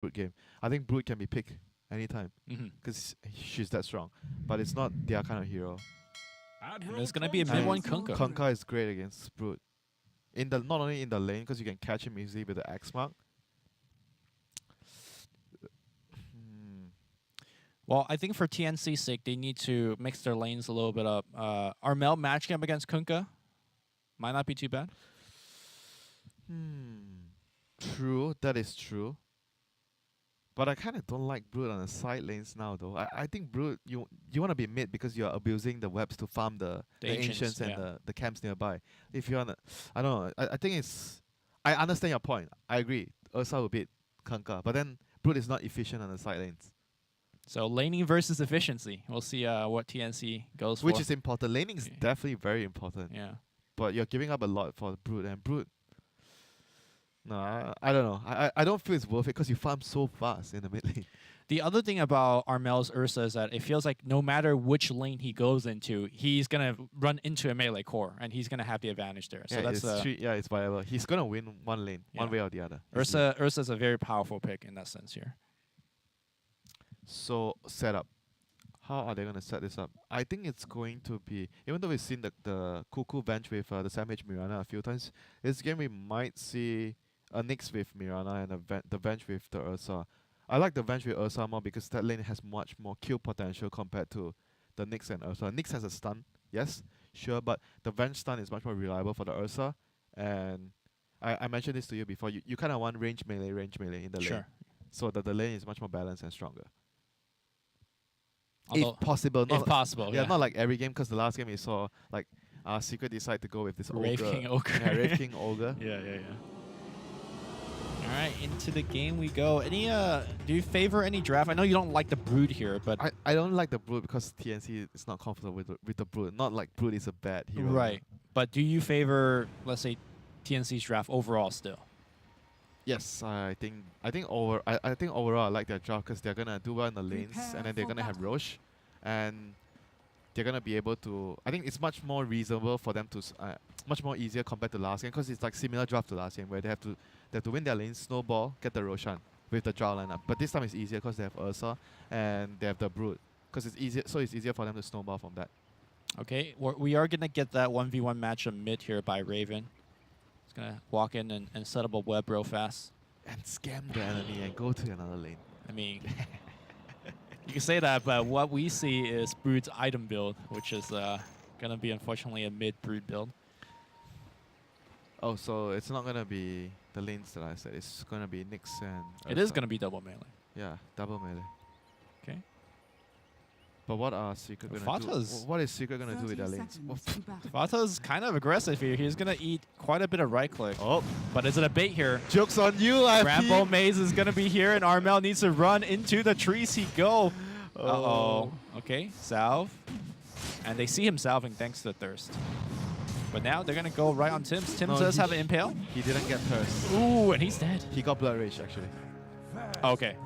Brute game. I think Brute can be picked anytime because she's that strong. But it's not their kind of hero. And there's going to be a mid one Kunkka. Kunkka is great against Brute. Not only in the lane because you can catch him easily with the X mark. Well, I think for TNC's sake, they need to mix their lanes a little bit up. Armel matching up against Kunkka might not be too bad. True, that is true. But I kind of don't like Brute on the side lanes now, though. I think Brute, you want to be mid because you're abusing the webs to farm the ancients and the camps nearby. If you want to, I don't know. I think it's. I understand your point. I agree. Ursa will beat Kunkka, but then Brute is not efficient on the side lanes. So laning versus efficiency. We'll see what TNC goes for. Which is important. Laning is definitely very important. Yeah. But you're giving up a lot for Brute, and Brute. No, I don't know. I don't feel it's worth it because you farm so fast in the mid lane. The other thing about Armel's Ursa is that it feels like no matter which lane he goes into, he's going to run into a melee core, and he's going to have the advantage there. So that's it's viable. He's going to win one lane, one way or the other. Ursa's a very powerful pick in that sense here. So, setup. How are they going to set this up? I think it's going to be, even though we've seen the Cuckoo bench with the Sam H Mirana a few times, this game we might see a Nyx with Mirana and the bench with the Ursa. I like the bench with Ursa more because that lane has much more kill potential compared to the Nyx and Ursa. Nyx has a stun, yes, sure, but the bench stun is much more reliable for the Ursa. And I mentioned this to you before. You kind of want range melee in the lane. So that the lane is much more balanced and stronger. Although if possible. If possible, yeah. Not like every game, because the last game we saw, like, Secret decide to go with this Wraith Ogre. King Ogre. Yeah, Wraith King Ogre. Yeah. All right, into the game we go. Any do you favor any draft? I know you don't like the Brood here, but I don't like the Brood because TNC is not comfortable with the Brood. Not like Brood is a bad hero. Right. But do you favor, let's say, TNC's draft overall still? Yes, I think overall I like their draft because they're gonna do well in the lanes, and then they're gonna have Roche, and they're gonna be able to. I think it's much more reasonable for them to, much more easier compared to last game because it's like similar draft to last game where they have to win their lane, snowball, get the Roshan with the draw lineup. But this time it's easier because they have Ursa and they have the Brood because it's easier for them to snowball from that. Okay, we are gonna get that 1v1 matchup mid here by Raven. He's gonna walk in and set up a web real fast. And scam the enemy and go to another lane. I mean, you can say that, but what we see is Brood's item build, which is gonna be unfortunately a mid Brood build. Oh, so it's not gonna be the lanes that I said. It's gonna be Nyx and Ursa. It is gonna be double melee. Yeah, double melee. Okay. But what are Secret gonna do? What is Secret gonna do with their lanes? Fata's kind of aggressive here. He's gonna eat quite a bit of right click. Oh, but is it a bait here? Joke's on you, Rambo Maze is gonna be here, and Armel needs to run into the trees. He go. Uh-oh. Okay, salve. And they see him salving thanks to the thirst. But now they're gonna go right on Tims. Tims does have an impale. He didn't get thirst. Ooh, and he's dead. He got blood rage actually. Okay.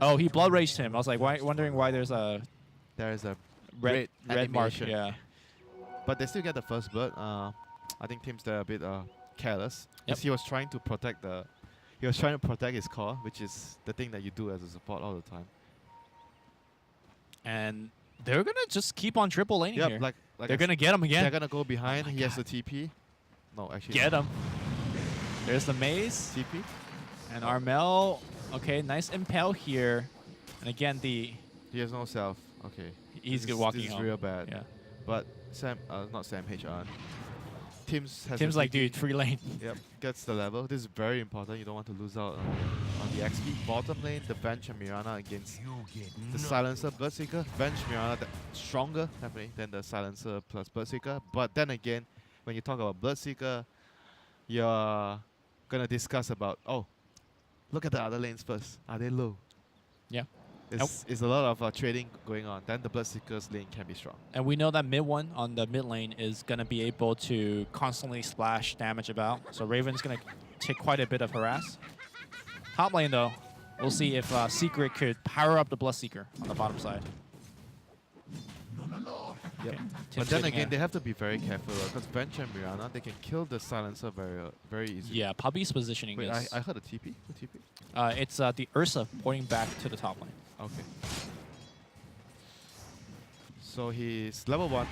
Oh, he blood raged him. I was like, wondering why there's a red mark. Yeah. But they still get the first blood. I think Tim's there a bit careless. Because he was trying to protect his core, which is the thing that you do as a support all the time. And they're gonna just keep on triple laning here. Like they're gonna get him again. They're gonna go behind. He has the TP. No, actually. Get him. There's the maze. TP. And Armel. Okay, nice impale here. And again, he has no self. Okay. He's good walking This is home. real bad. Yeah. But not Sam HR. Tim's like, dude, free lane. Yep, gets the level. This is very important. You don't want to lose out on the XP. Bottom lane, the bench and Mirana against the Silencer Bloodseeker. Bench Mirana stronger, definitely, than the Silencer plus Bloodseeker. But then again, when you talk about Bloodseeker, you're going to discuss about, look at the other lanes first. Are they low? Yeah. It's a lot of trading going on. Then the Bloodseeker's lane can be strong. And we know that mid one on the mid lane is going to be able to constantly splash damage about. So Raven's going to take quite a bit of harass. Top lane, though, we'll see if Secret could power up the Bloodseeker on the bottom side. Okay. But then again, they have to be very careful because Venture and Mirana, they can kill the silencer very easily. Yeah, Puppy's positioning Wait, is... I heard a TP? A TP? It's the Ursa pointing back to the top lane. Okay. So he's level 1.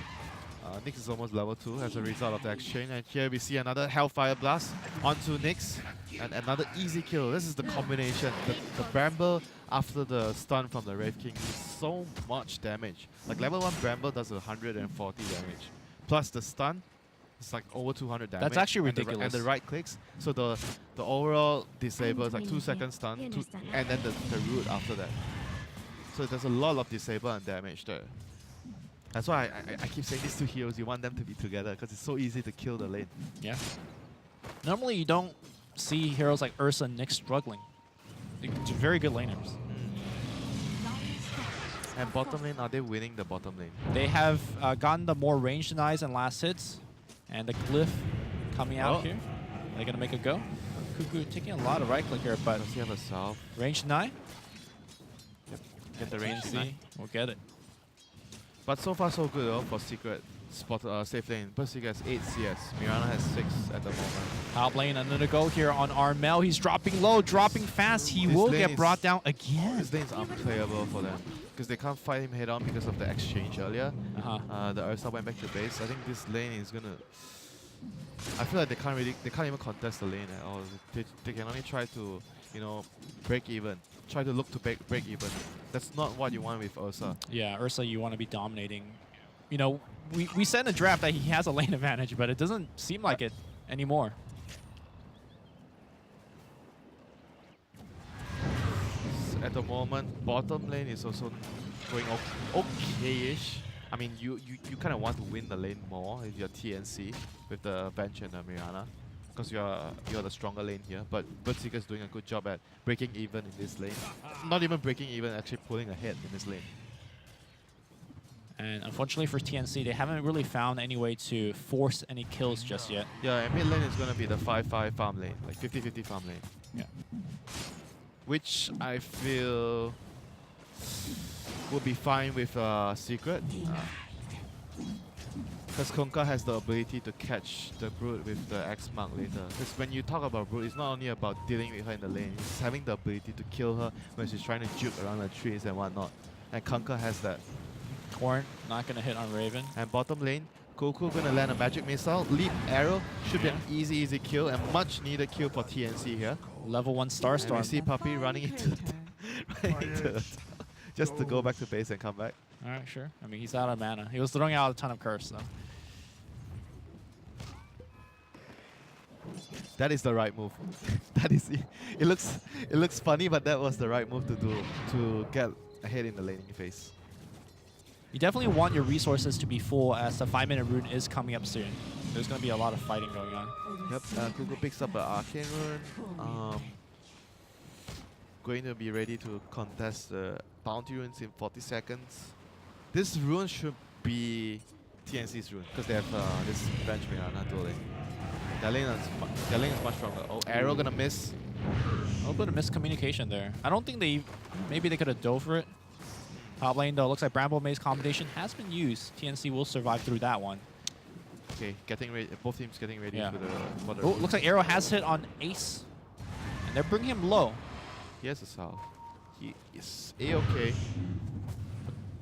Nyx is almost level 2 as a result of the exchange. And here we see another Hellfire Blast onto Nyx. And another easy kill. This is the combination. The Bramble after the stun from the Wraith King is so much damage. Like level 1 Bramble does 140 damage. Plus the stun, it's like over 200 damage. That's actually and ridiculous. And the right clicks. So the overall disable is like 2 seconds stun. And then the root after that. So there's a lot of disable and damage there. That's why I keep saying these two heroes, you want them to be together because it's so easy to kill the lane. Yeah. Normally you don't see heroes like Ursa and Nyx struggling. They're very good laners. And bottom lane, are they winning the bottom lane? They have gotten the more range denies and last hits. And the Glyph coming out here. They're going to make a go. Cuckoo taking a lot of right click here, but... Does he have a salve? Range deny? Yep. Get the range TNC deny. we'll get it. But so far so good though for Secret safe lane. But Secret has 8 CS. Mirana has 6 at the moment. Top lane, another go here on Armel. He's dropping low, dropping fast. He This will lane get is- brought down again. This lane's unplayable for them. Because they can't fight him head on because of the exchange earlier. The Ursa went back to base. I think this lane is gonna... I feel like they can't even contest the lane at all. They can only try to, you know, break even. Try to look to break even. That's not what you want with Ursa. Yeah, Ursa, you want to be dominating. You know, we said in the draft that he has a lane advantage, but it doesn't seem like it anymore. At the moment, bottom lane is also going okay-ish. I mean, you kind of want to win the lane more if you're TNC with the Venture and the Mirana, because you're the stronger lane here. But Birdseeker is doing a good job at breaking even in this lane. Not even breaking even, actually pulling ahead in this lane. And unfortunately for TNC, they haven't really found any way to force any kills just yet. Yeah, and mid lane is going to be the 5-5 farm lane, like 50-50 farm lane. Yeah. Which I feel would be fine with Secret. Because Kunkka has the ability to catch the Brute with the X mark later. Because when you talk about Brute, it's not only about dealing with her in the lane, it's having the ability to kill her when she's trying to juke around the trees and whatnot. And Kunkka has that. Corn not going to hit on Raven. And bottom lane, Goku gonna land a magic missile. Leap arrow should be an easy kill and much needed kill for TNC here. Level 1 Star Storm. And we see Puppy running into the just to go back to base and come back. Alright, sure. I mean, he's out of mana. He was throwing out a ton of curse, though. That is the right move. That is it looks funny, but that was the right move to do to get ahead in the laning phase. You definitely want your resources to be full as the 5-minute rune is coming up soon. There's going to be a lot of fighting going on. Yep, Kuku picks up an Arcane Rune. Going to be ready to contest the Bounty Runes in 40 seconds. This rune should be TNC's rune, because they have this bench Mirana dueling. Their lane is much stronger. Oh, arrow gonna miss. A little bit of miscommunication there. I don't think maybe they could have dove for it. Top lane though, looks like Bramble Maze combination has been used. TNC will survive through that one. Okay, getting ready. Both teams getting ready for the Oh, looks like arrow has hit on Ace. And they're bringing him low. He has a salve. He is A-okay.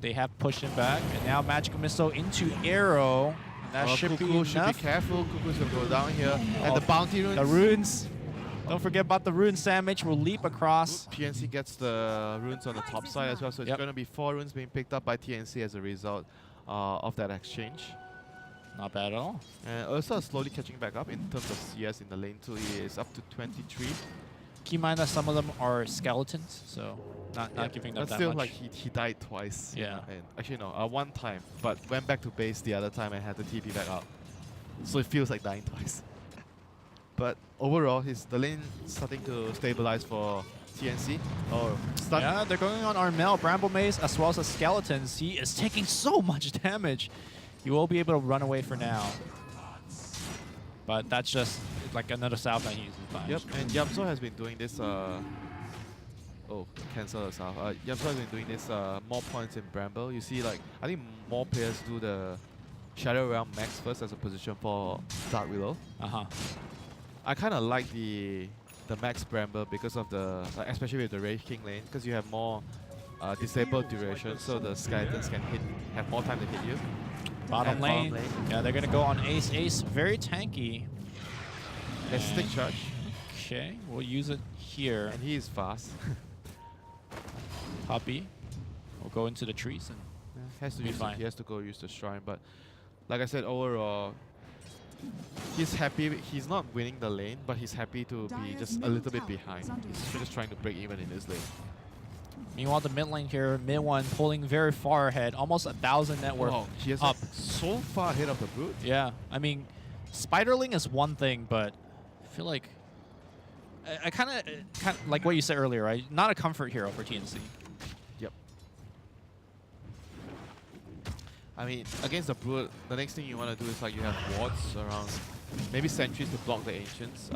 They have pushed him back. And now Magical Missile into arrow. And that should be Kuku enough. should be careful. Kuku's gonna go down here. And the bounty runes. The runes. Don't forget about the rune sandwich. Will leap across. TNC gets the runes on the top side as well, so it's Yep. going to be 4 runes being picked up by TNC as a result of that exchange. Not bad at all. And Ursa is slowly catching back up in terms of CS in the lane too. He is up to 23. Keep in mind that some of them are skeletons, so not giving them But that still, much. like he died twice. Yeah. And actually no, one time, but went back to base the other time and had to TP back out. So it feels like dying twice. But overall, the lane starting to stabilize for TNC. Oh, stun. Yeah, they're going on Armel, Bramble Maze, as well as the skeletons. He is taking so much damage. He will be able to run away for now. But that's just like another south that he uses. Yep, and Yamso has been doing this. Oh, Oh, cancel yourself. Yamcha has been doing this more points in Bramble. You see, like, I think more players do the Shadow Realm Max first as a position for Dark Willow. I kind of like the Max Bramble because of the, especially with the Wraith King lane, because you have more disabled duration, so the Skeletons can have more time to hit you. Bottom lane. Yeah, they're gonna go on Ace. Ace, very tanky. Has stick charge. Okay, we'll use it here. And he is fast. Puppy will go into the trees and he has to go use the shrine, but like I said, overall, he's happy. He's not winning the lane, but he's happy to be just a little bit behind. He's just trying to break even in his lane. Meanwhile, the mid lane here, mid one pulling very far ahead, almost 1,000 net worth. Wow, he is up. So far ahead of the Brute. Yeah, I mean, Spiderling is one thing, but I feel like I kind of like what you said earlier, right? Not a comfort hero for TNC. Yep. I mean, against the Brute, the next thing you want to do is like you have wards around, maybe sentries to block the Ancients,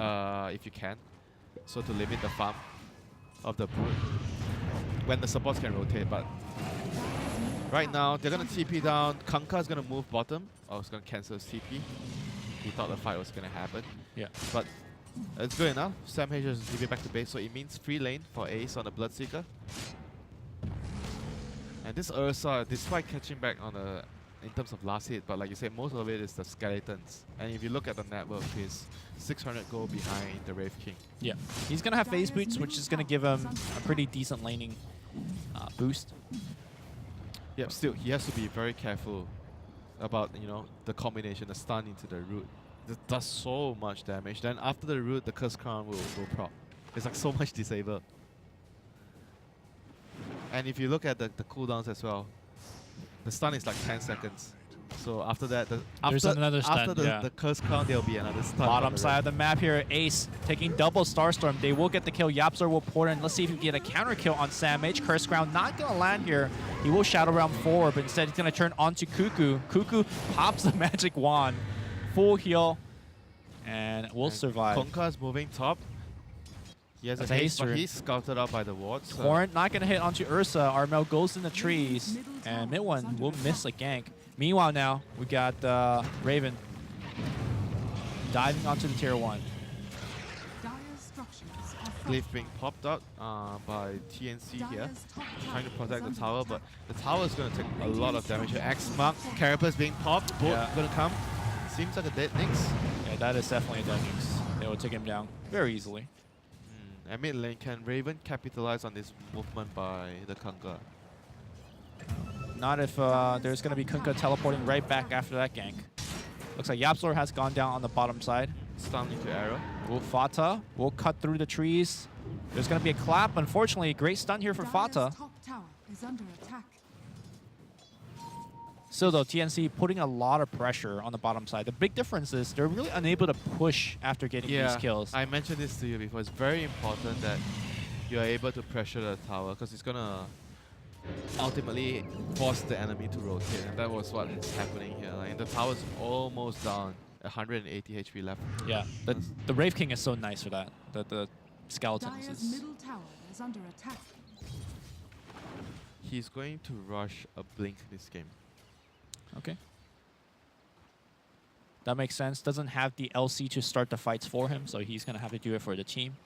if you can, so to limit the farm of the Brute when the supports can rotate. But right now, they're going to TP down. Kanka's going to move bottom. Oh, it's going to cancel his TP. He thought the fight was going to happen. Yeah. But it's good enough. Sam H just TP back to base, so it means free lane for Ace on the Bloodseeker. And this Ursa, despite catching back on the in terms of last hit, but like you said, most of it is the Skeletons. And if you look at the net worth, he's 600 gold behind the Wraith King. Yeah. He's going to have phase boots, which is going to give him a pretty decent laning boost. Yep, still, he has to be very careful about, you know, the combination, the stun into the root. It does so much damage. Then after the root, the Curse Crown will prop. It's like so much disable. And if you look at the cooldowns as well, the stun is like 10 seconds. So after that, there's another stun. After the Curse Crown, there'll be another stun. Bottom side of the map here, Ace taking double Starstorm. They will get the kill. Yapzor will port in. Let's see if he can get a counter kill on Sam H. Curse Crown not going to land here. He will Shadow Realm forward, but instead he's going to turn onto Cuckoo. Cuckoo pops the magic wand. Full heal. And will survive. Konka's moving top. He has a haste, but he's scouted out by the wards. Torrent not going to hit onto Ursa. Armel goes in the trees. And mid one will miss a gank. Meanwhile now, we got Raven diving onto the tier 1. Glyph being popped out by TNC here. Trying to protect the tower, but the tower is going to take a lot of damage. X Mark, Carapace being popped. Bolt going to come. Seems like a dead Nyx. Yeah, that is definitely a dead Nyx. They will take him down very easily. And mid lane, can Raven capitalize on this movement by the Kanka? Not if there's going to be Kunkka teleporting right back after that gank. Looks like Yapzor has gone down on the bottom side. Stun into arrow. Fata will cut through the trees. There's going to be a clap. Unfortunately, great stun here for Fata. Still though, TNC putting a lot of pressure on the bottom side. The big difference is they're really unable to push after getting these kills. I mentioned this to you before. It's very important that you're able to pressure the tower because it's going to ultimately force the enemy to rotate, and that was what is happening here. Like, the tower's almost down, 180 HP left. Yeah, the Wraith King is so nice for that. The Skeletons is... middle tower is under attack. He's going to rush a Blink this game. Okay. That makes sense. Doesn't have the LC to start the fights for him, so he's going to have to do it for the team.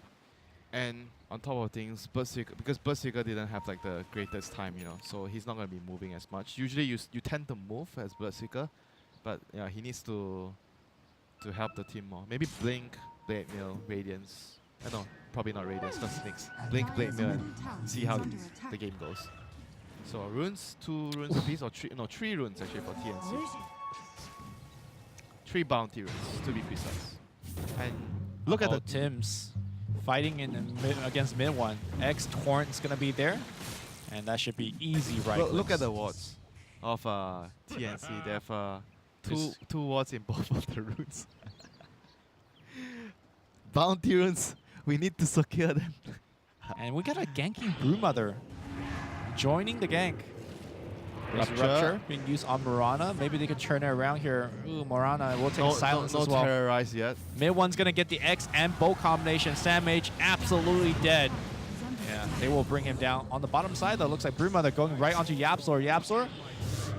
And on top of things, Bloodseeker, because Bloodseeker didn't have like the greatest time, you know, so he's not going to be moving as much. Usually you tend to move as Bloodseeker, but yeah, he needs to help the team more. Maybe Blink, Blade Mail, Radiance. No, probably not Radiance, not Snakes. Blink, Blade Mail, and see how the game goes. So runes, 2 runes apiece, or 3 runes actually for TNC. 3 bounty runes to be precise. And look at the Tims fighting in the against mid one. X Torrent's gonna be there, and that should be easy, right? Look at the wards of TNC. They have two wards in both of the runes. Bounty runes. We need to secure them. And we got a ganking Brewmother joining the gank. Rupture being used on Morana. Maybe they can turn it around here. Ooh, Morana will take silence as well. No terrorize yet. Mid one's gonna get the X and bow combination. Sam H absolutely dead. Yeah, They will bring him down. On the bottom side, though, looks like Brewmother going right onto YapzOr. YapzOr,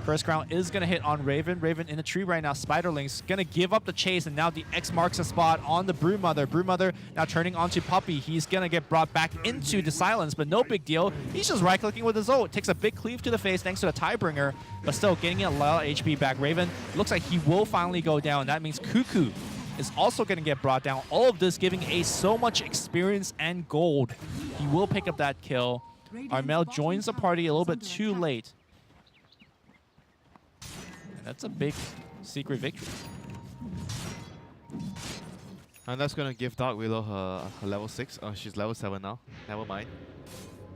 first crown is going to hit on Raven. Raven in the tree right now. Spiderling's going to give up the chase, and now the X marks a spot on the Brewmother. Brewmother now turning onto Puppey. He's going to get brought back into the silence, but no big deal. He's just right-clicking with his ult. Takes a big cleave to the face thanks to the Tiebringer, but still getting a lot of HP back. Raven looks like he will finally go down. That means Cuckoo is also going to get brought down. All of this giving Ace so much experience and gold. He will pick up that kill. Armel joins the party a little bit too late. And that's a big secret victory. And that's going to give Dark Willow her level 6. Oh, she's level 7 now. Never mind.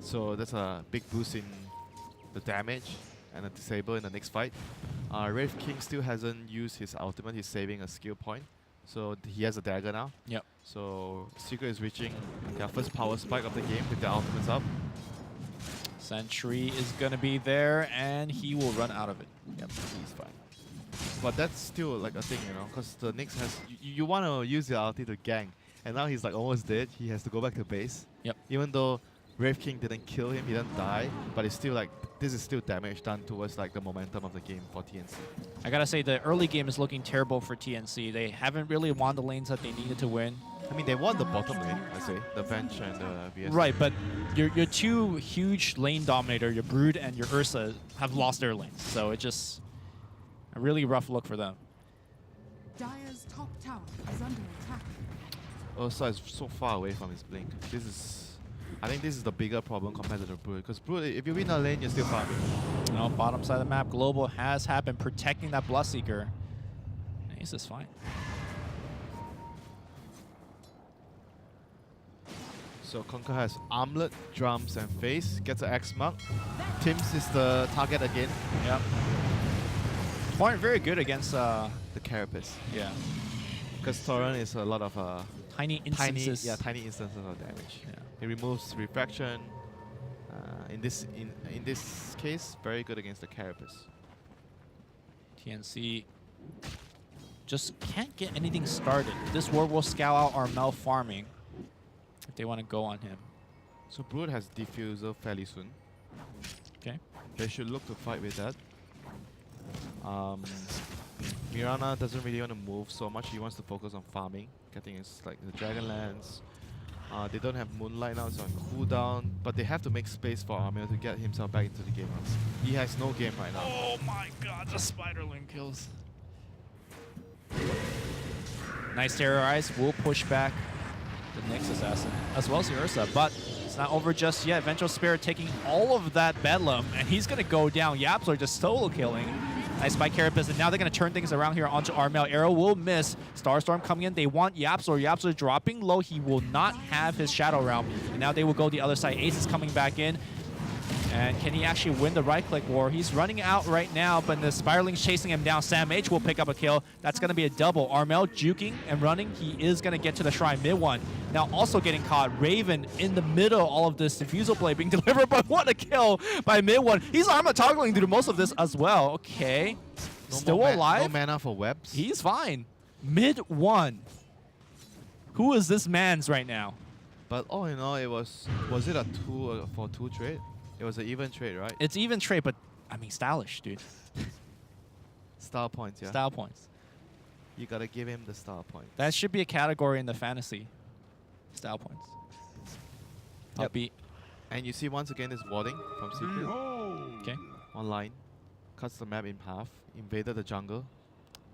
So that's a big boost in the damage and a disable in the next fight. Wraith King still hasn't used his ultimate. He's saving a skill point. So he has a dagger now. Yep. So Secret is reaching their first power spike of the game with their ultimates up. Sentry is going to be there, and he will run out of it. Yep, he's fine. But that's still like a thing, you know, because the Nyx has... You want to use your ulti to gank, and now he's like almost dead. He has to go back to base. Yep. Even though Wraith King didn't kill him, he didn't die, but it's still like... This is still damage done towards like the momentum of the game for TNC. I gotta say, the early game is looking terrible for TNC. They haven't really won the lanes that they needed to win. I mean, they won the bottom lane, I say, the bench and the VS. Right, but your two huge lane dominator, your Brood and your Ursa, have lost their lanes. So it's just a really rough look for them. Dire's top tower is under attack. Ursa is so far away from his blink. This is... I think this is the bigger problem compared to the Brood. Because Brood, if you win a lane, you're still farming. No, bottom side of the map, Global has happened, protecting that Bloodseeker. Ace is fine. So Conquer has Armlet, Drums, and Face. Gets an X mark. Tims is the target again. Yep. Point very good against The Carapace. yeah, Because Torrent is a lot of tiny instances. tiny instances of damage. Yeah. He removes Refraction. In this case, very good against the Carapace. TNC just can't get anything started. This war will scout out Armel farming if they want to go on him. So Brood has Diffuser fairly soon. Okay. They should look to fight with that. Mirana doesn't really want to move so much. He wants to focus on farming, getting his like the Dragonlance. They don't have Moonlight now, so on cooldown, but they have to make space for Armel to get himself back into the game. He has no game right now. Oh my god, the Spiderling kills. Nice Terrorize will push back the Nyx Assassin, as well as the Ursa, but it's not over just yet. Vengeful Spirit taking all of that Bedlam, and he's going to go down. YapzOr just solo killing. Nice by Carapace, and now they're going to turn things around here onto Armel. Arrow will miss. Starstorm coming in. They want YapzOr. YapzOr dropping low. He will not have his Shadow Realm, and now they will go the other side. Ace is coming back in. And can he actually win the right-click war? He's running out right now, but the Spiraling's chasing him down. Sam H will pick up a kill. That's going to be a double. Armel juking and running. He is going to get to the shrine. Mid one. Now also getting caught. Raven in the middle. All of this Diffusal Blade being delivered, but what a kill by Mid one. He's Armel toggling through most of this as well. Okay. Still alive. No mana for webs. He's fine. Mid one. Who is this man's right now? But all in all, it was it a 2-for-2 trade? It was an even trade, right? It's even trade, but I mean stylish, dude. Style points, yeah. Style points. You gotta give him the style point. That should be a category in the fantasy. Style points. Puppey. And you see once again this warding from Secret. Okay. Online. Cuts the map in half. Invaded the jungle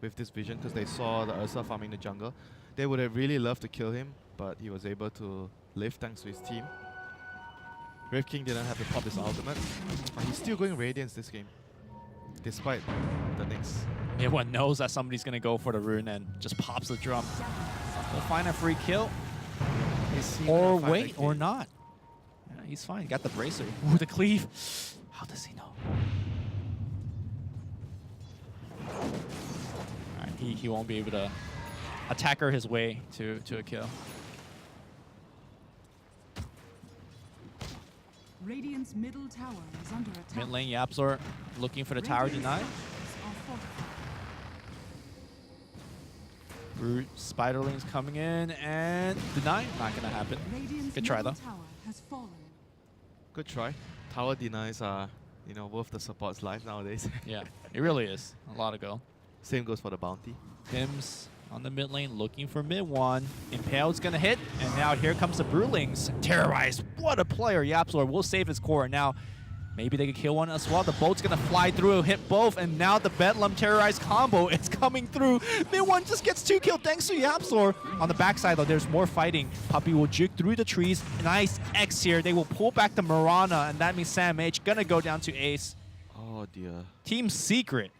with this vision because they saw the Ursa farming the jungle. They would have really loved to kill him, but he was able to live thanks to his team. Wraith King didn't have to pop his ultimate, but he's still going Radiance this game, despite the Nyx. Everyone knows that somebody's going to go for the rune and just pops the drum. We'll find a free kill. Or wait, or not. Yeah, he's fine. He got the bracer. Ooh, the cleave. How does he know? Alright, he won't be able to attacker his way to a kill. Radiant's middle tower is under attack. Mid lane, YapzOr looking for the tower deny. Brute Spiderling's coming in and deny. Not gonna happen. Radiant's Good try middle though. tower has fallen. Good try. Tower denies are, you know, worth the support's life nowadays. Yeah, it really is. A lot of go. Same goes for the bounty. Tims on the mid lane looking for mid one. Impaled's gonna hit, and now here comes the Brewlings. Terrorize, what a player. Yapzor will save his core. Now, maybe they could kill one as well. The boat's gonna fly through, hit both, and now the Bedlam Terrorize combo is coming through. Mid one just gets 2 kills thanks to Yapzor. On the backside though, there's more fighting. Puppey will juke through the trees. Nice X here. They will pull back the Mirana, and that means Sam H gonna go down to ace. Oh dear. Team Secret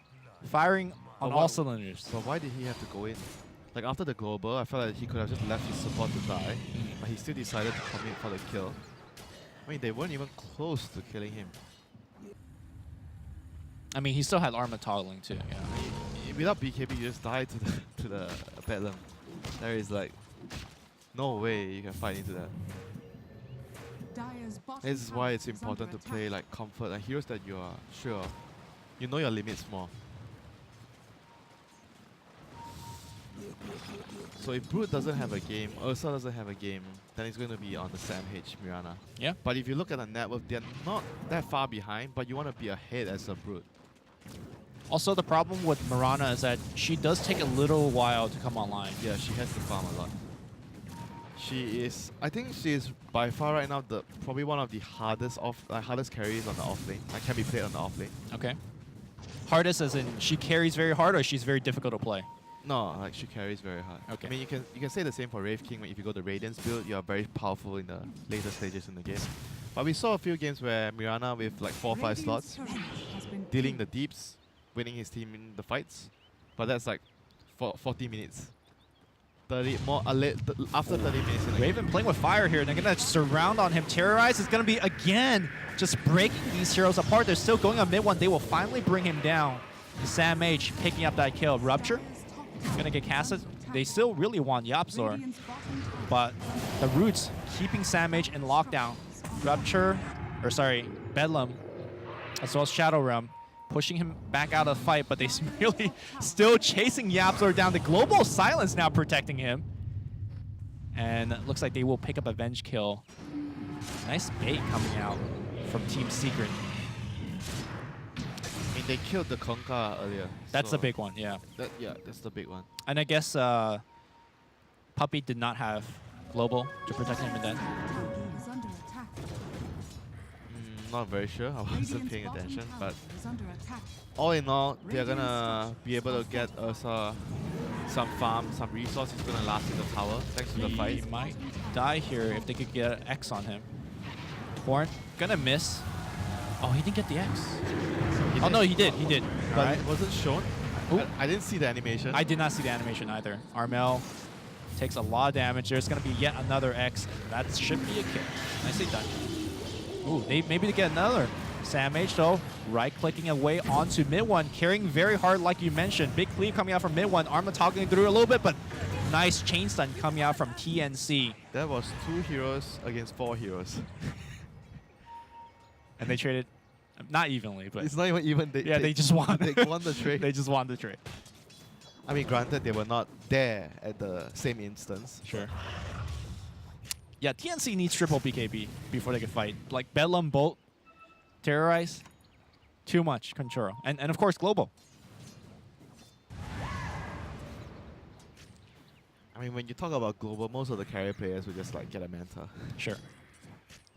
firing on But all why- cylinders. But why did he have to go in? Like after the global, I felt like he could have just left his support to die, but he still decided to commit for the kill. I mean, they weren't even close to killing him. I mean, he still had armor toggling too. Yeah. Without BKB, you just die to the Bedlam. There is like no way you can fight into that. Dire's bottom This is why tower it's is important to under play attack. like comfort and heroes that you are sure of. You know your limits more. So if Brute doesn't have a game, Ursa doesn't have a game, then it's going to be on the Sam H Mirana. Yeah. But if you look at the net worth, they're not that far behind, but you want to be ahead as a Brute. Also, the problem with Mirana is that she does take a little while to come online. Yeah, she has to farm a lot. She is, I think she is by far right now the probably one of the hardest hardest carries on the off lane. Can be played on the off lane. Okay. Hardest as in she carries very hard, or she's very difficult to play? No, like she carries very hard. Okay. I mean, you can say the same for Wraith King. If you go the Radiance build, you are very powerful in the later stages in the game. But we saw a few games where Mirana with like 4 or 5 Radiant's slots, turret has been dealing the killed. deeps, winning his team in the fights. But that's like for 40 minutes. 30 more after 30 minutes in the game. Raven playing with fire here. They're gonna surround on him. Terrorize is gonna be again just breaking these heroes apart. They're still going on mid one. They will finally bring him down. Sam H picking up that kill. Rupture Dire's top tower gonna get is casted. under attack. They still really want Yapzor, Radiant's bottom tower but the Roots keeping Sam H in lockdown. Rupture, or sorry, Bedlam, as well as Shadow Realm, pushing him back out of the fight, but they really still chasing Yapzor down. The global silence now protecting him. And it looks like they will pick up a Venge kill. Nice bait coming out from Team Secret. I mean, they killed the Konka earlier. That's so the big one, yeah. yeah, that's the big one. And I guess Puppey did not have global to protect him in that. is under attack. Not very sure. I wasn't Radiant's paying bottom attention, tower but is under attack. all in all, they're Radiant's gonna top be able to get Ursa some farm, some resources gonna last in the tower thanks to the He fight. might die here if they could get an X on him. Torrent gonna miss. Oh, he didn't get the X. Oh no, he did. He did. But Alright. it wasn't shown. Ooh. I didn't see the animation. I did not see the animation either. Armel takes a lot of damage. There's gonna be yet another X. That should be a kill. Nicely done. Ooh, maybe to get another. Sam H though, right-clicking away onto mid one, carrying very hard like you mentioned. Big cleave coming out from mid one. Arma toggling through a little bit, but nice chain stun coming out from TNC. That was 2 heroes against 4 heroes. And they traded, not evenly, but It's not even. yeah, they just won. They won the trade. They just won the trade. I mean, granted, they were not there at the same instance. Sure. Yeah, TNC needs triple BKB before they can fight. Like Bedlam, Bolt, Terrorize, too much control. And of course, Global. I mean, when you talk about global, most of the carry players will just like get a Manta. Sure.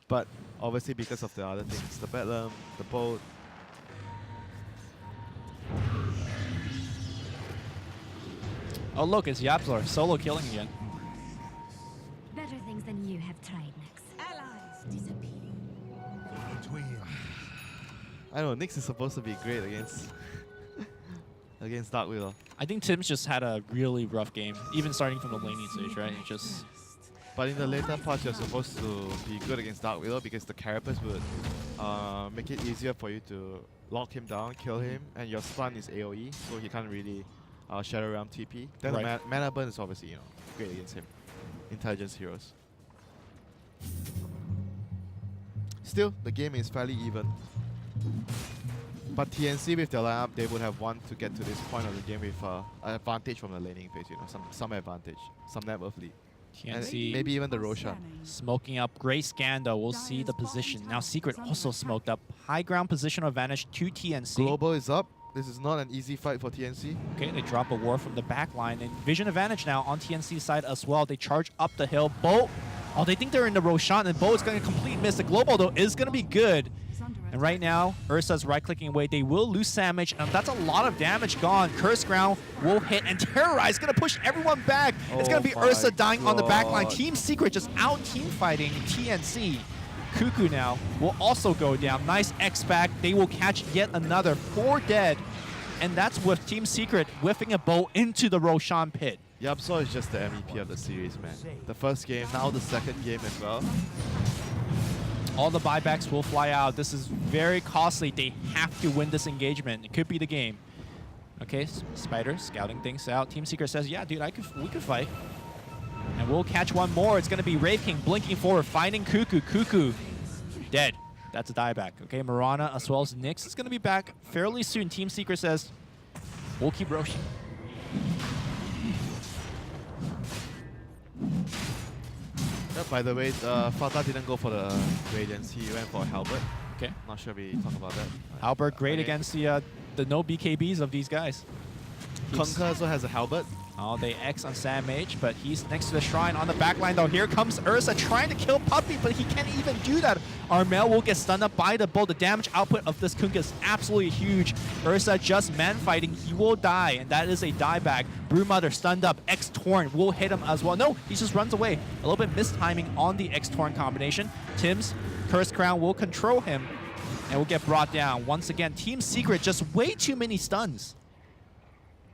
But obviously, because of the other things, the Bedlam, the boat. Oh, look, it's Yapzor solo killing again. Better things than you have tried, Nix. Allies disappear. I don't know. Nyx is supposed to be great against against Dark Wheel. I think Tim's just had a really rough game, even starting from the laning stage, right? It just But in the later parts, you're supposed to be good against Dark Wheel because the carapace would make it easier for you to lock him down, kill him, and your stun is AoE, so he can't really Shadow Realm TP. Then Right. the mana burn is obviously great against him. Intelligence heroes. Still, the game is fairly even. But TNC with their lineup, they would have wanted to get to this point of the game with an advantage from the laning phase, some advantage, some net worth lead. And TNC maybe even the Roshan. smoking up. Great scan though. We'll see the position. Now Secret also smoked up. High ground positional advantage to TNC. Global is up. This is not an easy fight for TNC. Okay, they drop a ward from the back line. And vision advantage now on TNC's side as well. They charge up the hill. Bo, oh, they think they're in the Roshan, and Bo is going to complete miss. The global, though, is going to be good. And right now, Ursa's right-clicking away. They will lose Sandwich, and that's a lot of damage gone. Curse Ground will hit, and Terrorize is going to push everyone back. It's going to be Oh Ursa my dying on the back line. God. Team Secret just out-team fighting TNC. Cuckoo now will also go down. Nice X-Back. They will catch yet another 4 dead. And that's with Team Secret whiffing a bow into the Roshan pit. Yapso is just the MVP of the series, man. The first game, now the second game as well. All the buybacks will fly out. This is very costly. They have to win this engagement. It could be the game. Okay, Spider scouting things out. Team Secret says, yeah, dude, we could fight. And we'll catch one more. It's going to be Rave King blinking forward, finding Cuckoo. Cuckoo dead. That's a dieback. Okay, Marana as well as Nyx is going to be back fairly soon. Team Secret says, we'll keep rushing. Yeah, by the way, Fata didn't go for the Radiance. He went for Halbert. Okay. Not sure we talk about that. Albert great Okay. against the no BKBs of these guys. Conker also has a Halbert. Oh, they X on Sam Mage, but he's next to the shrine on the back line though. Here comes Ursa trying to kill Puppy, but he can't even do that. Armel will get stunned up by the bow. The damage output of this Kunkka is absolutely huge. Ursa just man fighting. He will die, and that is a dieback. Brewmother stunned up. X-Torn will hit him as well. No, he just runs away. A little bit mistiming on the X-Torn combination. Tim's Curse Crown will control him and will get brought down. Once again, Team Secret just way too many stuns.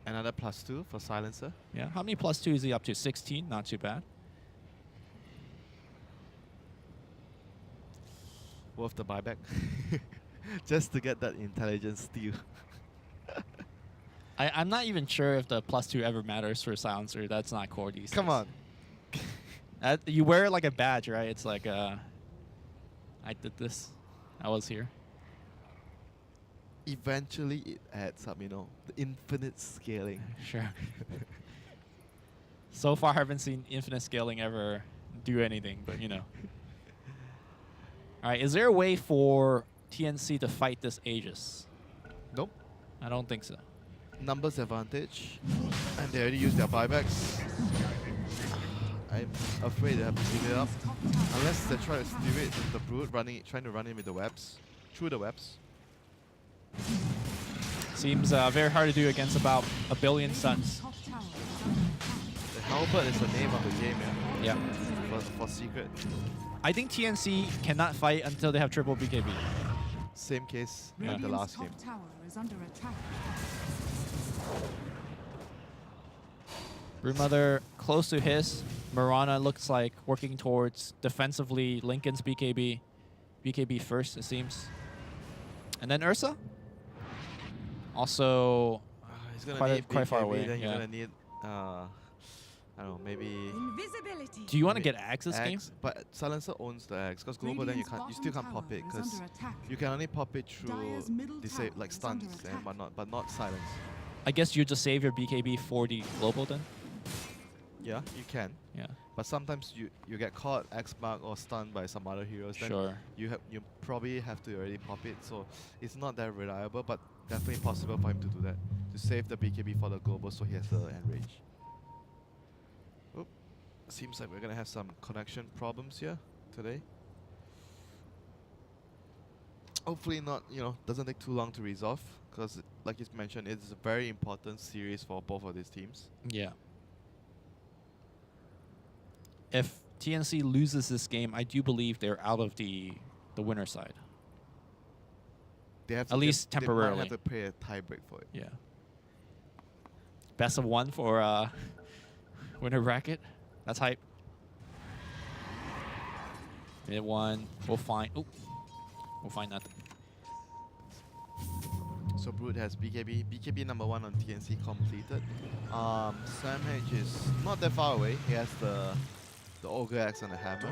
Another +2 for Silencer. Yeah, how many +2 is he up to? 16, not too bad. Worth the buyback. Just to get that intelligence steal. I'm not even sure if the +2 ever matters for Silencer. That's not core these Come days. on. You wear it like a badge, right? It's like, I did this. I was here. Eventually it adds up, you know. The infinite scaling. Sure. So far, I haven't seen infinite scaling ever do anything, but you know. All right, is there a way for TNC to fight this Aegis? Nope. I don't think so. Numbers advantage. And they already used their buybacks. I'm afraid they have to give it up. Unless they try to steal it with the Brood, trying to run in with the webs. Through the webs. Seems very hard to do against about 1 billion suns. The Halbert is the name of the game, yeah. Yeah. For Secret. I think TNC cannot fight until they have triple BKB. Same case Yeah. in the last game. Top tower is under attack. Brewmother close to his. Marana looks like working towards defensively Lincoln's BKB. BKB first, it seems. And then Ursa. Also He's gonna quite need quite far BKB, away. Then Yeah. you're gonna need, I don't know, maybe Invisibility. Do you want to get Axe this game? Axe, but Silencer owns the Axe because Global then you still can't pop it because you can only pop it through Dire's middle tower like is under stuns and attack. whatnot, but not silence. I guess you just save your BKB for the global then? Yeah, you can, Yeah. but sometimes you get caught X mark or stunned by some other heroes. Then Sure. you probably have to already pop it, so it's not that reliable, but definitely possible for him to do that to save the BKB for the global, so he has the enrage. Oop. Seems like we're gonna have some connection problems here today. Hopefully not, doesn't take too long to resolve, because like you mentioned, it's a very important series for both of these teams. Yeah. If TNC loses this game, I do believe they're out of the winner side. They have At least they might temporarily. have to pay a tie break for it. Yeah. Best of 1 for winner bracket. That's hype. Mid 1. We'll find. Oop. We'll find nothing. So Brood has BKB. BKB number 1 on TNC completed. Sam H is not that far away. He has the Ogre Axe and the Hammer.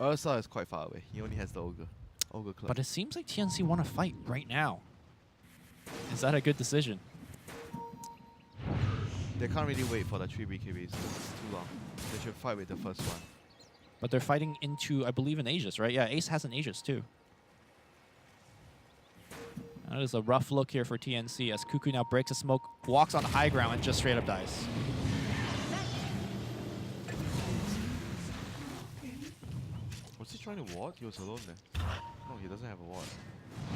Ursa is quite far away. He only has the Ogre Club. But it seems like TNC want to fight right now. Is that a good decision? They can't really wait for the 3 BKBs. It's too long. They should fight with the first one. But they're fighting into, I believe, an Aegis, right? Yeah, Ace has an Aegis too. That is a rough look here for TNC as Cuckoo now breaks the smoke, walks on the high ground, and just straight up dies. Was he trying to ward? He was alone there. No, he doesn't have a ward.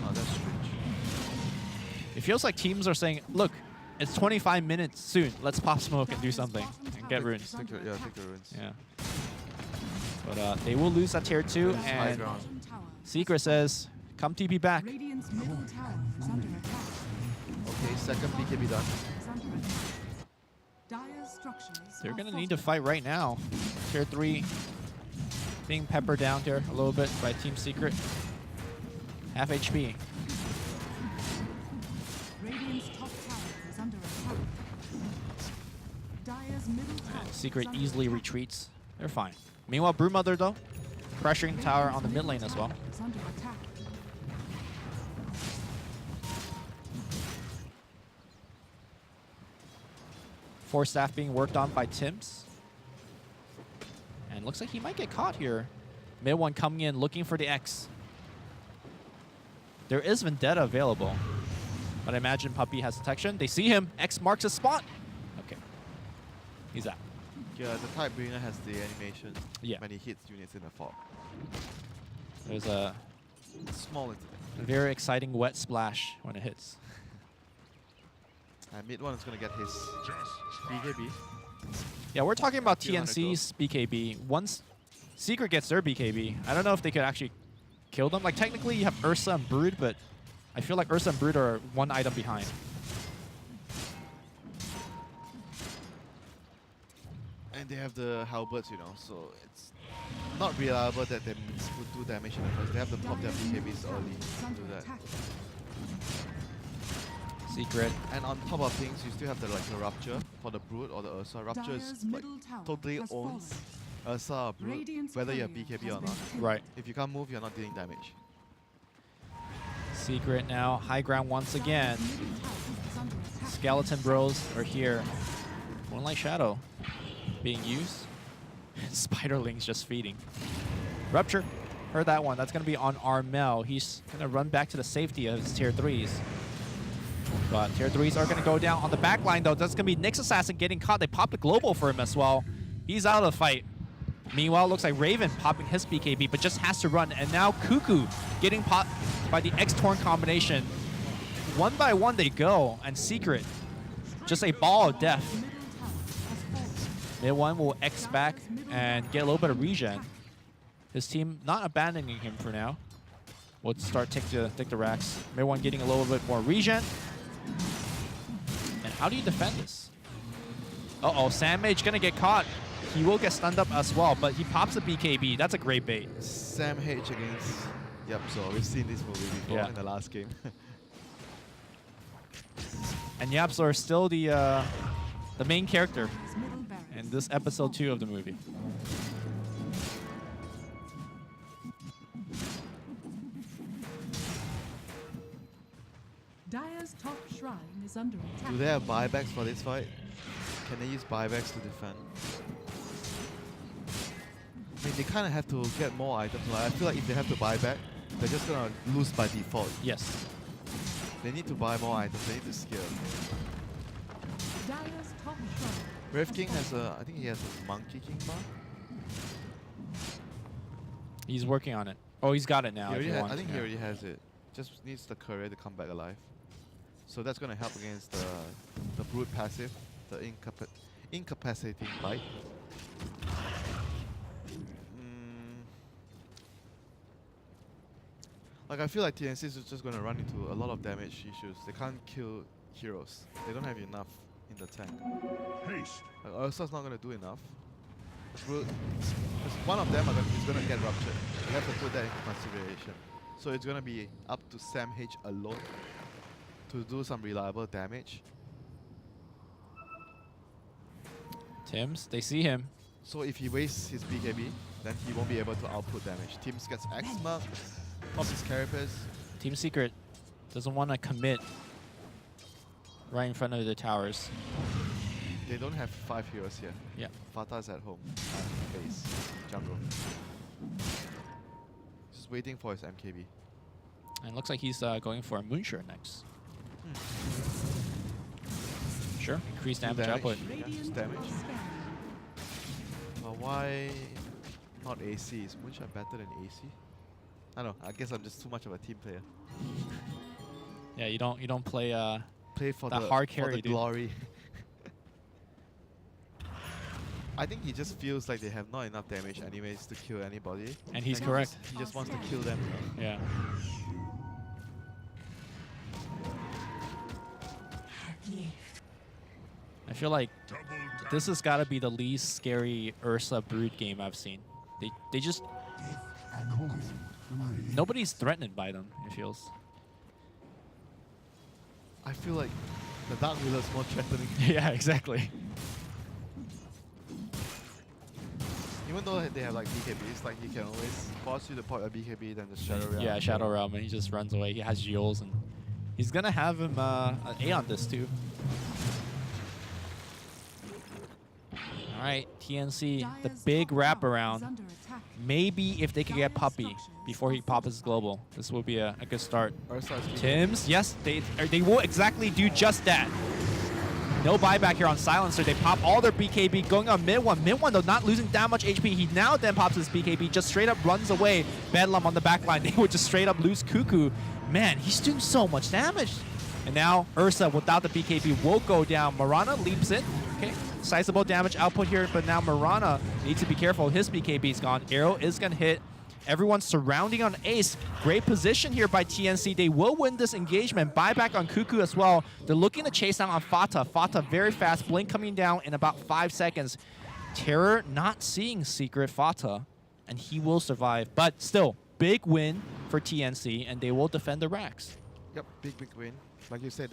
Oh, that's strange. It feels like teams are saying, look, it's 25 minutes soon. Let's pop smoke and do something and get runes. Take the runes. Yeah. But they will lose that tier 2, High and ground. Secret says, come TP back. Radiant's middle tower is under attack. Okay, second BKB done. Is under attack. Dire's structures They're are going to need to fortified. fight right now. Tier 3 being peppered down here a little bit by Team Secret. Half HP. Radiant's top tower is under attack. Dire's middle tower is Secret under easily attack. retreats. They're fine. Meanwhile, Brewmother, though, pressuring tower on the mid lane as well. Is under attack. Force staff being worked on by Tims. And looks like he might get caught here. Mid one coming in, looking for the X. There is Vendetta available. But I imagine Puppy has detection. They see him. X marks his spot. Okay. He's out. Yeah, the type bringer has the animation Yeah. when he hits units in the fog. There's a Small incident. very exciting wet splash when it hits. And mid one is gonna get his BKB. Yeah, we're talking about 200 TNC's BKB. Once Secret gets their BKB, I don't know if they could actually kill them. Like, technically, you have Ursa and Brood, but I feel like Ursa and Brood are one item behind. And they have the halberds, you know, so it's not reliable that they would do damage in the first. They have to pop their BKBs early to do that. Secret. And on top of things, you still have the Rupture for the Brood or the Ursa. Rupture is Dire's like middle tower totally has owns fallen. Ursa or Brood, Radiant's whether you have courier BKB has or been not. killed. Right. If you can't move, you're not dealing damage. Secret now. High ground once again. Dire's middle tower is under attack. Skeleton Bros are here. Moonlight Shadow being used. Spiderlings just feeding. Rupture. Heard that one. That's going to be on Armel. He's going to run back to the safety of his tier 3s. But tier 3s are going to go down on the back line, though. That's going to be Nyx Assassin getting caught. They popped a global for him as well. He's out of the fight. Meanwhile, looks like Raven popping his BKB, but just has to run. And now Cuckoo getting popped by the X-Torn combination. One by one they go, and Secret, just a ball of death. Middle tower has fallen. Mid one will X back and get a little bit of regen. His team not abandoning him for now. We'll start take the racks. Mid one getting a little bit more regen. And how do you defend this? Uh-oh, Sandmage gonna get caught. He will get stunned up as well, but he pops a BKB. That's a great bait. Sam H against Yapso. We've seen this movie before Yeah. in the last game. And Yapsor is still the main character His middle barracks in this episode 2 of the movie. Dire's top shrine is under attack. Do they have buybacks for this fight? Can they use buybacks to defend? I mean, they kind of have to get more items. Like, I feel like if they have to buy back, they're just gonna lose by default. Yes. They need to buy more items. They need to scale. Dire's top shrine. Rev King has a, I think he has a Monkey King bar. He's working on it. Oh, he's got it now. He if already you ha- want. I think he Yeah. already has it. Just needs the courier to come back alive. So that's gonna help against the brute passive, the incapacitating bite. Like I feel like TNC is just gonna run into a lot of damage issues. They can't kill heroes. They don't have enough in the tank. Haste. Like Ursa's not gonna do enough. Because one of them is gonna get ruptured. You have to put that into consideration. So it's gonna be up to Sam H alone to do some reliable damage. Tims, they see him. So if he wastes his BKB, then he won't be able to output damage. Teams gets X-Mark, pops his carapace. Team Secret doesn't want to commit right in front of the towers. they don't have 5 heroes here. Yeah. Fata's at home. Base. Jungle. Just waiting for his MKB. And looks like he's going for a Moonshire next. Sure, increased damage output. Yeah, just damage. But why not AC? Is Moonshot better than AC? I don't know. I guess I'm just too much of a team player. Yeah, you don't play Play for the the hard for carry, the dude. glory. I think he just feels like they have not enough damage anyways to kill anybody. And he's he correct. He just wants to kill them. Yeah. I feel like this has got to be the least scary Ursa Brood game I've seen. They just nobody's threatened by them. It feels. I feel like the Dark Wheeler is more threatening. Yeah, exactly. Even though they have like BKBs, like he can always force you to pop a BKB, then just Shadow Realm. Yeah, Shadow Realm, and he just runs away. He has Geols, and he's gonna have him an A on this too. All right, TNC, the big wraparound. Maybe if they could get Puppey before he pops his global, this will be a good start. Ursa is Tims, yes, they will exactly do just that. No buyback here on Silencer. They pop all their BKB going on mid one. Mid one, though, not losing that much HP. He now then pops his BKB, just straight up runs away. Bedlam on the back line. They would just straight up lose Cuckoo. Man, he's doing so much damage. And now Ursa, without the BKB, will go down. Marana leaps it. Okay, sizable damage output here, but now Marana needs to be careful. His BKB is gone. Arrow is going to hit. Everyone surrounding on Ace. Great position here by TNC. They will win this engagement. Buyback on Cuckoo as well. They're looking to chase down on Fata. Fata very fast. Blink coming down in about 5 seconds. Terror not seeing Secret Fata, and he will survive. But still, big win for TNC, and they will defend the racks. Yep, big win. Like you said,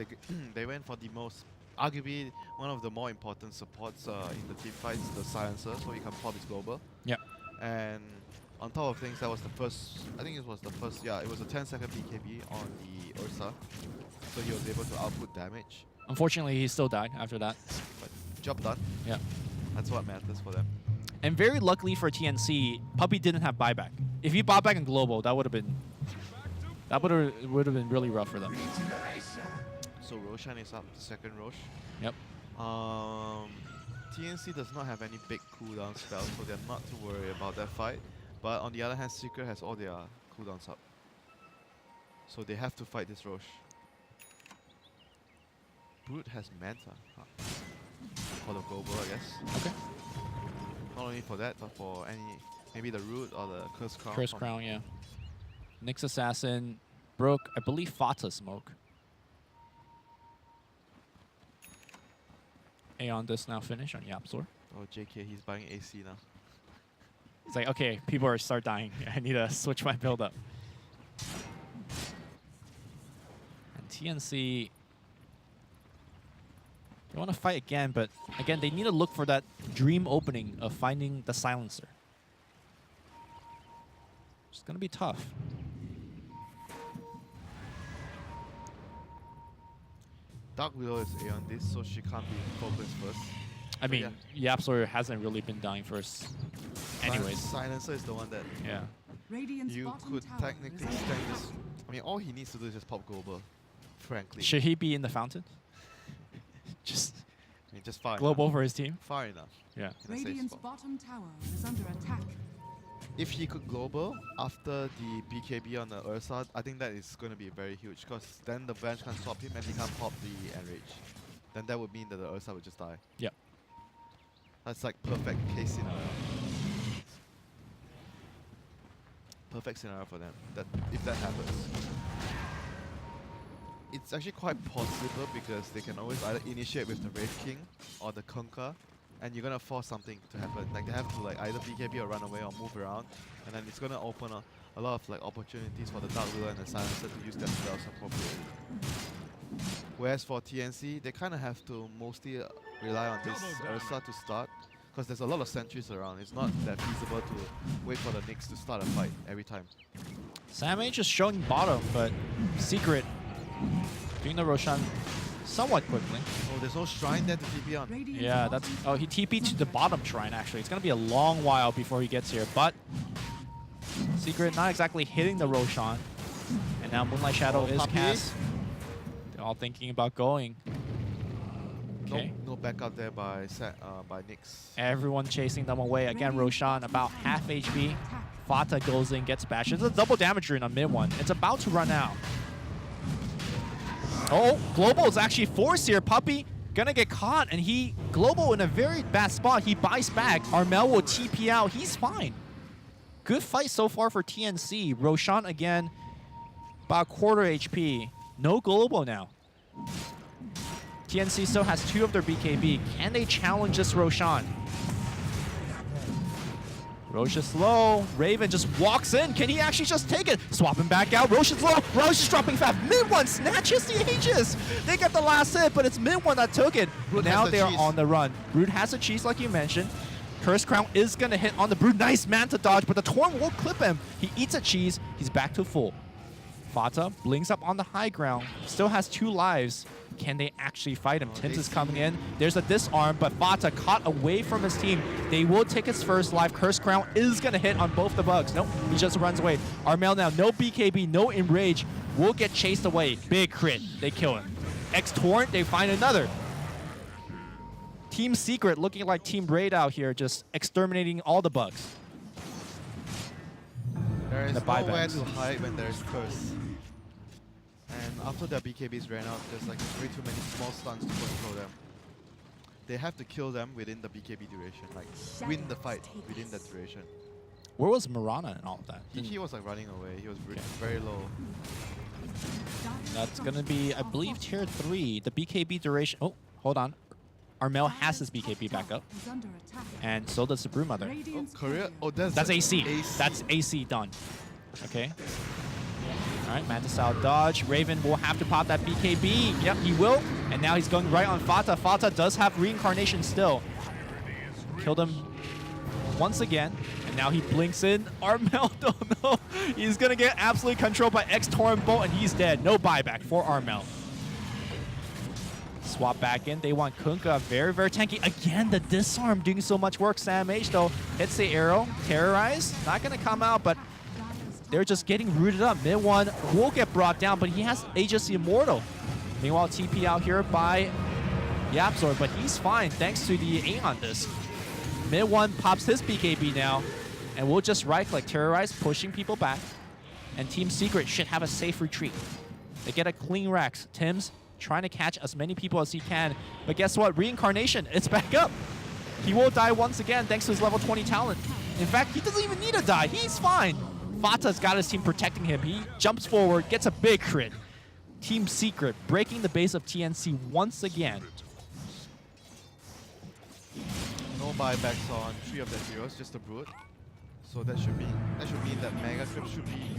they went for the most, arguably one of the more important supports in the team fights, the Silencer, so he can pop his global. Yep. And on top of things, that was the first, I think it was the first, yeah, it was a 10-second BKB on the Ursa. So he was able to output damage. Unfortunately, he still died after that. But job done. Yeah. That's what matters for them. And very luckily for TNC, Puppey didn't have buyback. If he bought back in global, that would have been really rough for them. So Roshan is up, the second Rosh. Yep. TNC does not have any big cooldown spells, so they're not too worried about that fight. But on the other hand, Secret has all their cooldowns up. So they have to fight this Rosh. Brute has Manta. Huh. For the global, I guess. Okay. Not only for that, but for any, maybe the Root or the Curse Crown. Curse Crown, yeah. Nyx Assassin broke, I believe, Fata Smoke. Aeon does now finish on Yapzor. Oh, JK, he's buying AC now. It's like, okay, people are start dying. I need to switch my build up. And TNC, they want to fight again, but again, they need to look for that dream opening of finding the Silencer. It's going to be tough. Dark Widow is A on this, so she can't be focused first. I mean, Yapzor hasn't really been dying first. Anyways. Silencer is the one that Yeah. Radiant's you bottom could tower technically is stand under this. I mean, all he needs to do is just pop global, frankly. Should he be in the fountain? Just I mean, just far global enough. for his team? Far enough. Yeah. In a safe Radiant's spot. bottom tower is under attack. If he could global after the BKB on the Ursa, I think that is going to be very huge, because then the bench can swap him and he can't pop the Enrage. Then that would mean that the Ursa would just die. Yep. That's like perfect case scenario. Perfect scenario for them, that if that happens. It's actually quite possible because they can always either initiate with the Wraith King or the Conquer, and you're gonna force something to happen. Like they have to like either BKB or run away or move around, and then it's gonna open a lot of like opportunities for the Dark Wheeler and the Silencer to use their spells appropriately. Whereas for TNC, they kind of have to mostly rely on this Ursa to start, because there's a lot of sentries around. It's not that feasible to wait for the Nyx to start a fight every time. Sam H is showing bottom, but Secret doing the Roshan somewhat quickly. Oh, there's no shrine there to TP on. Radiant's Yeah, bottom that's... tower Oh, he TP'd to the bottom shrine, actually. It's going to be a long while before he gets here, but... Secret not exactly hitting the Roshan. And now Moonlight Shadow is Puppy. cast. They're all thinking about going. No, Okay. no backup there by Nyx. Everyone chasing them away. Again, Roshan about half HP. attack. Fata goes in, gets bashed. It's a double damage rune on mid one. It's about to run out. Oh, Global is actually forced here. Puppy gonna get caught, and Global in a very bad spot. He buys back. Armel will TP out. He's fine. Good fight so far for TNC. Roshan again, about quarter HP. No Global now. TNC still has 2 of their BKB. Can they challenge this Roshan? Rosh is low. Raven just walks in. Can he actually just take it? Swapping back out. Rosh is low. Rosh is dropping fast. Mid one snatches the Aegis. They get the last hit, but it's mid one that took it. Brood Now has the they're cheese. on the run. Brood has a cheese like you mentioned. Curse Crown is going to hit on the Brood. Nice Manta dodge, but the Torn will clip him. He eats a cheese. He's back to full. Fata blinks up on the high ground. Still has 2 lives. Can they actually fight him? Tims is coming in. There's a disarm, but Fata caught away from his team. They will take his first life. Curse Crown is going to hit on both the bugs. Nope, he just runs away. Armel now, no BKB, no Enrage. Will get chased away. Big crit. They kill him. X-Torrent, they find another. Team Secret looking like Team Raid out here, just exterminating all the bugs. There is The nowhere buybacks. to hide when there's curse. And after their BKBs ran out, there's like way too many small stuns to control them. They have to kill them within the BKB duration, like win the fight within that duration. Where was Mirana and all of that? He was like running away. He was Okay. very low. That's going to be, I believe, tier 3. The BKB duration... Oh, hold on. Armel has his BKB back up. is under attack. And so does the Broodmother. Oh, Radiant's career. Oh, That's AC. That's AC done. Okay. All right, Manta style dodge. Raven will have to pop that BKB. Yep, he will. And now he's going right on Fata. Fata does have reincarnation still. Killed him once again. And now he blinks in. Armel, don't know. He's going to get absolutely controlled by X-Torrent Bolt, and he's dead. No buyback for Armel. Swap back in. They want Kunkka. Very, very tanky. Again, the disarm doing so much work. Sam H, though, hits the arrow. Terrorize. Not going to come out, but they're just getting rooted up. Mid one will get brought down, but he has Aegis Immortal. Meanwhile, TP out here by Yapzor, but he's fine thanks to the Aeon disc. Mid one pops his BKB now, and we'll just right-click, Terrorize, pushing people back. And Team Secret should have a safe retreat. They get a clean Rex. Tims trying to catch as many people as he can, but guess what? Reincarnation, it's back up. He will die once again thanks to his level 20 talent. In fact, he doesn't even need to die. He's fine. Fata's got his team protecting him. He jumps forward, gets a big crit. Team Secret breaking the base of TNC once again. No buybacks on 3 of their heroes, just a Brood. So that should mean that Mega Trip should be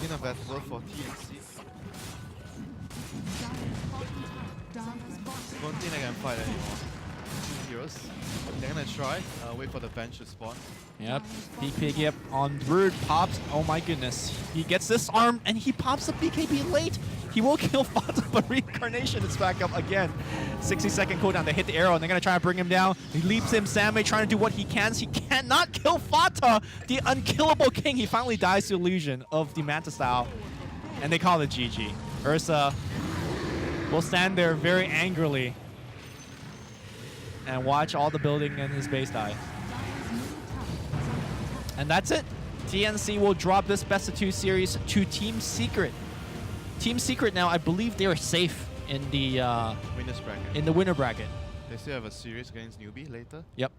inevitable for TNC. Don't think they can fight anymore. 2 heroes. They're gonna try. Wait for the bench to spawn. Yep, BKB up on Brood, pops. Oh my goodness. He gets this arm and he pops the BKB late. He will kill Fata, but Reincarnation is back up again. 60-second cooldown. They hit the arrow and they're going to try and bring him down. He leaps him. Sammy trying to do what he can. He cannot kill Fata, the unkillable king. He finally dies to illusion of the Manta style. And they call it GG. Ursa will stand there very angrily and watch all the building in his base die. And that's it. TNC will drop this best of 2 series to Team Secret. Team Secret now, I believe they are safe in the Winners bracket. winner bracket. They still have a series against newbie later. Yep.